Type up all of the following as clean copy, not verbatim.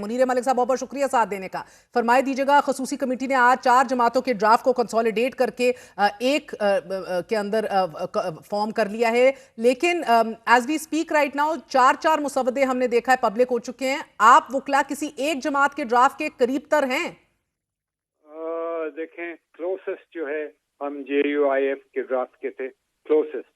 मुनीर मलिक साहब बहुत बहुत शुक्रिया साथ देने का। फरमाए दीजिएगा, खसूसी कमेटी ने आज 4 जमातों के ड्राफ्ट को कंसोलिडेट करके एक के अंदर फॉर्म कर लिया है, लेकिन as we speak right now 4 मुसवदे हमने देखा है पब्लिक हो चुके हैं। आप वकला किसी एक जमात के ड्राफ्ट के करीब तर हैं? देखें, क्लोसेस्ट जो है हम JUIF के ड्राफ्ट के थे, क्लोसेस्ट,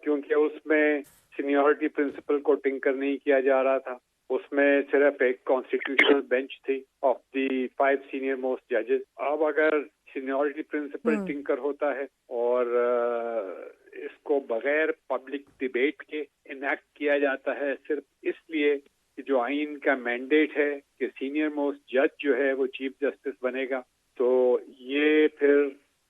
क्योंकि उसमें सीनियरिटी प्रिंसिपल को टिंकर नहीं किया जा रहा था। उसमें सिर्फ एक कॉन्स्टिट्यूशनल बेंच थी ऑफ दी 5 सीनियर मोस्ट जजेस। अब अगर सीनियरिटी प्रिंसिपल टिंकर होता है और इसको बगैर पब्लिक डिबेट के इनैक्ट किया जाता है, सिर्फ इसलिए कि जो आइन का मैंडेट है कि सीनियर मोस्ट जज जो है वो चीफ जस्टिस बनेगा, तो ये फिर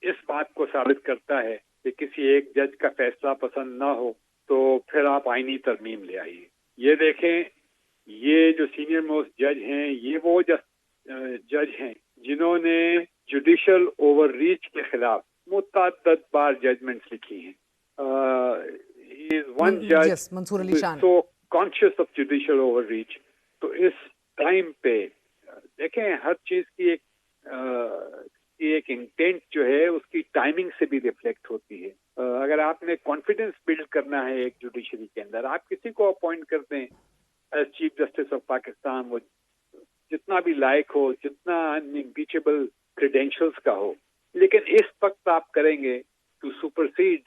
इस बात को साबित करता है कि किसी एक जज का फैसला पसंद ना हो तो फिर आप आईनी तरमीम ले आइए। ये देखें, ये जो सीनियर मोस्ट जज हैं, ये वो जज हैं जिन्होंने जुडिशल ओवर रीच के खिलाफ मुतअद्दिद बार जजमेंट्स लिखी हैं। ही इज वन जज Mansoor Ali Shah so conscious of judicial overreach. तो इस टाइम पे देखें, हर चीज की एक इंटेंट जो है उसकी टाइमिंग से भी रिफ्लेक्ट होती है। अगर आपने कॉन्फिडेंस बिल्ड करना है एक जुडिशरी के अंदर, आप किसी को अपॉइंट करते हैं as chief justice of Pakistan, वो जितना भी लायक हो, जितना अनइम्पीचेबल क्रेडेंशियल्स का हो, लेकिन इस वक्त आप करेंगे टू सुपरसीड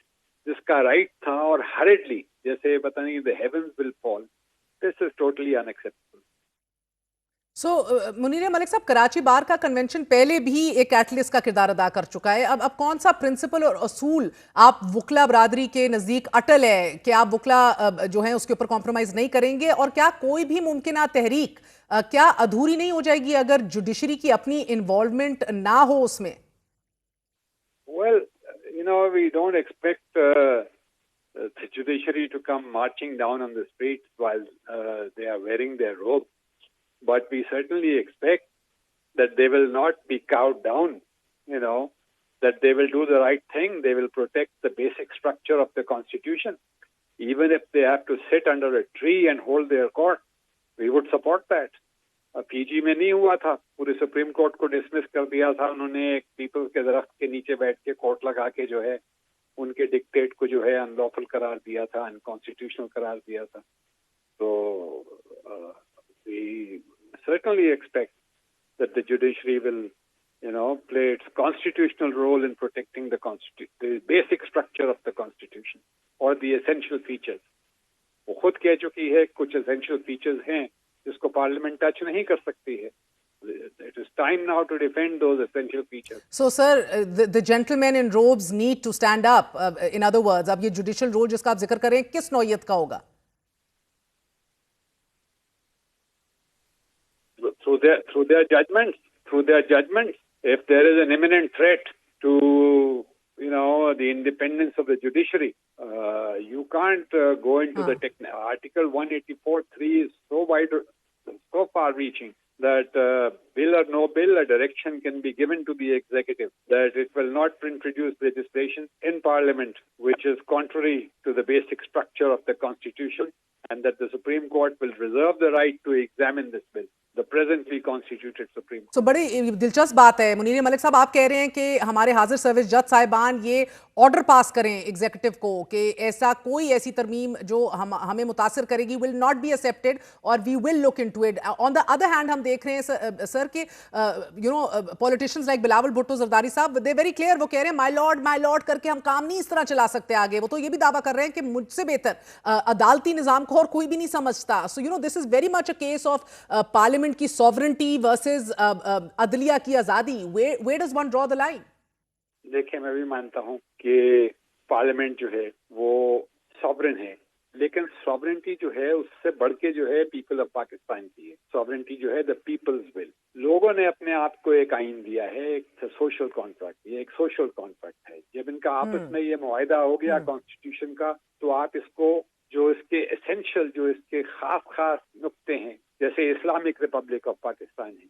जिसका राइट था और हरिडली जैसे बताएंगे the heavens will fall, this is totally unacceptable. Munir Malik sahab, Karachi बार का कन्वेंशन पहले भी एक कैटलिस्ट का किरदार अदा कर चुका है। अब कौन सा प्रिंसिपल और असूल आप वकला बरादरी के नज़दीक अटल है कि आप वकला जो है उसके ऊपर कॉम्प्रोमाइज नहीं करेंगे, और क्या कोई भी मुमकिन तहरीक क्या अधूरी नहीं हो जाएगी अगर जुडिशरी की अपनी इन्वॉल्वमेंट ना हो उसमें? Well, we don't expect the judiciary to come marching down on the streets while they are wearing their robes. But we certainly expect that they will not be cowed down, that they will do the right thing. They will protect the basic structure of the Constitution. Even if they have to sit under a tree and hold their court, we would support that. PG में नहीं हुआ था, पूरे supreme court को dismiss कर दिया था उन्होंने, एक पीपल्स के दरख्त के नीचे बैठ के कोर्ट लगा के जो है उनके डिक्टेट को जो है अनलॉफुल करार दिया था, अनकॉन्स्टिट्यूशनल करार दिया था। तो we certainly expect that the judiciary will, play its constitutional role in protecting the basic structure of the Constitution or the essential features. वो खुद कह चुकी है कुछ essential features हैं जिसको पार्लियामेंट टच नहीं कर सकती है। It is time now to defend those essential features. So, sir, the gentlemen in robes need to stand up. In other words, अब ये judicial role जिसका आप जिक्र कर रहे हैं किस नौयत का होगा? Through their judgments, if there is an imminent threat to the independence of the judiciary, you can't go into the Article 184(3) is so wide, so far-reaching that bill or no bill, a direction can be given to the executive that it will not introduce legislation in Parliament which is contrary to the basic structure of the Constitution, and that the Supreme Court will reserve the right to examine this bill, the presently constituted Supreme Court. तो बड़ी दिलचस्प बात है मुनीर मलिक साहब, आप कह रहे हैं कि हमारे हाजिर सर्विस जज साहिबान ये ऑर्डर पास करें एग्जीक्यूटिव को कि ऐसी तरमीम जो हमें मुतासिर करेगी विल नॉट बी एक्सेप्टेड और we will look into it. On the other hand हम देख रहे हैं सर कि politicians like Bilawal Bhutto Zardari sahab, they very clear, वो कह रहे हैं माय लॉर्ड करके हम काम नहीं इस तरह चला सकते आगे। वो तो ये भी दावा कर रहे हैं कि मुझसे बेहतर अदालती निजाम को और कोई भी नहीं समझता। So this is very much a case of parliament की सॉवरेंटी वर्सेस अदलिया की आजादी। Where does one draw the line? देखिए, मैं भी मानता हूं कि पार्लियामेंट जो है वो सॉवरेन है, लेकिन सॉवरेंटी जो है उससे बढ़ के जो है पीपल ऑफ पाकिस्तान की है। सॉवरेंटी जो है द पीपल्स विल। लोगों ने अपने आप को एक आइन दिया है, एक सोशल कॉन्ट्रैक्ट, ये एक सोशल कॉन्ट्रैक्ट है। जब इनका आपस में ये मुआहिदा हो गया कॉन्स्टिट्यूशन का, तो आप इसको जो इसके एसेंशियल, जो इसके खास नुक्ते हैं, जैसे इस्लामिक रिपब्लिक ऑफ पाकिस्तान है,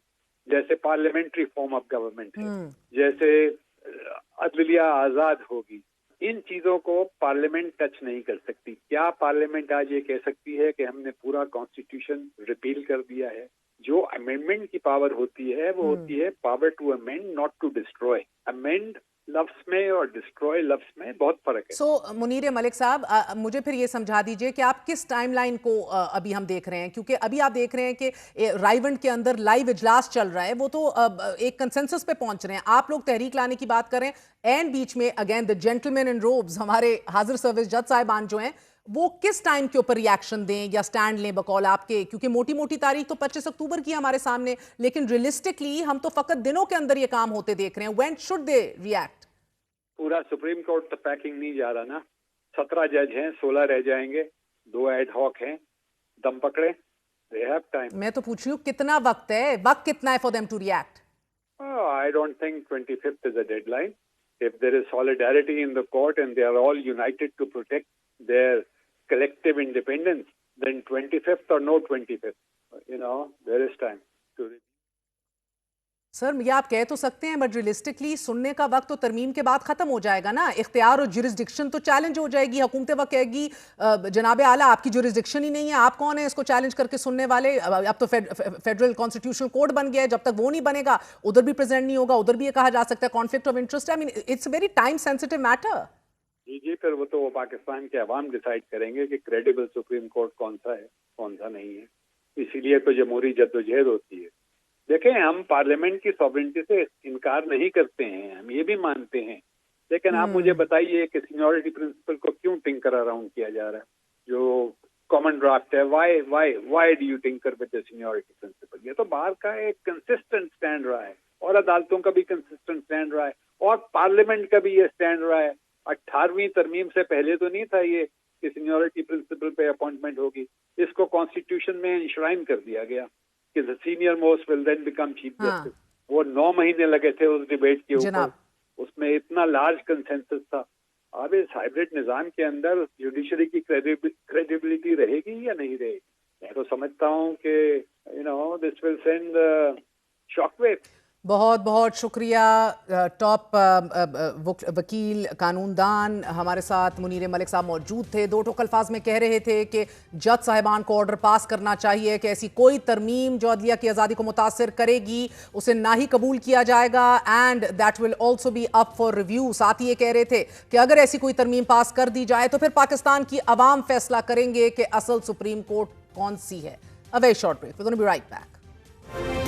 जैसे पार्लियामेंट्री फॉर्म ऑफ गवर्नमेंट है, जैसे अदलिया आजाद होगी, इन चीजों को पार्लियामेंट टच नहीं कर सकती। क्या पार्लियामेंट आज ये कह सकती है कि हमने पूरा कॉन्स्टिट्यूशन रिपील कर दिया है? जो अमेंडमेंट की पावर होती है वो होती है power to amend, not to destroy. Amend लफ्ज में और डिस्ट्रॉय लफ्ज में बहुत फर्क है। सो मुनीर मलिक साहब, मुझे फिर ये समझा दीजिए कि आप किस टाइमलाइन को अभी हम देख रहे हैं, क्योंकि अभी आप देख रहे हैं कि रायवंड के अंदर लाइव इजलास चल रहा है, वो तो एक कंसेंसस पे पहुंच रहे हैं, आप लोग तहरीक लाने की बात करें, एंड बीच में again the gentleman in ropes हमारे हाजिर सर्विस जज साहिबान जो हैं वो किस टाइम के ऊपर रिएक्शन दें या स्टैंड लें बकौल आपके, क्योंकि मोटी मोटी तारीख तो 25 अक्टूबर की हमारे सामने, लेकिन रियलिस्टिकली हम तो फकत दिनों के अंदर ये काम होते देख रहे हैं। When should they react? पूरा सुप्रीम कोर्ट तो पैकिंग नहीं जा रहा ना, 17 जज हैं, 16 रह जाएंगे, 2 एड हॉक हैं, दम पकड़े, दे हैव टाइम। मैं तो पूछ रही हूँ कितना वक्त है, वक्त कितना है for them to react? I don't think 25th is a deadline. If there is solidarity in the court and they are all united to protect their collective independence, then 25th or no 25th, there is time to. Sir ये आप कह तो सकते हैं, but realistically सुनने का वक्त तो तरमीम के बाद खत्म हो जाएगा ना, इख्तियार और जुरिस्डिक्शन तो चैलेंज हो जाएगी, हुकूमत वक्त कहेगी जनाब आला आपकी जुरिस्डिक्शन ही नहीं है, आप कौन है इसको चैलेंज करके सुनने वाले। अब तो फेडरल कॉन्स्टिट्यूशनल कोड बन गया है, जब तक वो नहीं बनेगा उधर भी प्रेजेंट नहीं होगा, उधर भी ये कहा जा सकता है conflict of interest. I mean it's very time sensitive matter. जी फिर वो तो पाकिस्तान के अवाम डिसाइड करेंगे कि क्रेडिबल सुप्रीम कोर्ट कौन सा है कौन सा नहीं है, इसीलिए तो जमहूरी जद्दोजहद होती है। देखें, हम पार्लियामेंट की सॉवरेनिटी से इनकार नहीं करते हैं, हम ये भी मानते हैं, लेकिन आप मुझे बताइए कि सीनियरिटी प्रिंसिपल को क्यों टिंकर अराउंड किया जा रहा है? जो कॉमन ड्राफ्ट है, why do you tinker with the seniority principle? ये तो बाहर का एक कंसिस्टेंट स्टैंड रहा है, और अदालतों का भी कंसिस्टेंट स्टैंड रहा है, और पार्लियामेंट का भी ये स्टैंड रहा है। 18वीं तरमीम से पहले तो नहीं था ये कि सीनियरिटी प्रिंसिपल पे अपॉइंटमेंट होगी, इसको कॉन्स्टिट्यूशन में इंश्राइन कर दिया गया कि the senior most will then become chief justice। वो 9 महीने लगे थे उस डिबेट के ऊपर, उसमें इतना लार्ज कंसेंसस था। अब इस हाइब्रिड निजाम के अंदर जुडिशरी की क्रेडिबिलिटी रहेगी या नहीं रहेगी? मैं तो समझता हूँ कि दिस विल सेंड शॉकवेव। बहुत बहुत शुक्रिया टॉप वकील कानूनदान हमारे साथ मुनीर मलिक साहब मौजूद थे। 2 टोक अल्फाज में कह रहे थे कि जज साहिबान को ऑर्डर पास करना चाहिए कि ऐसी कोई तरमीम जो अदलिया की आज़ादी को मुतासर करेगी उसे ना ही कबूल किया जाएगा, and that will also be up for review. साथ ही ये कह रहे थे कि अगर ऐसी कोई तरमीम पास कर दी जाए तो फिर पाकिस्तान की अवाम फैसला करेंगे कि असल सुप्रीम कोर्ट कौन सी है। A very short break, we are going to be right back.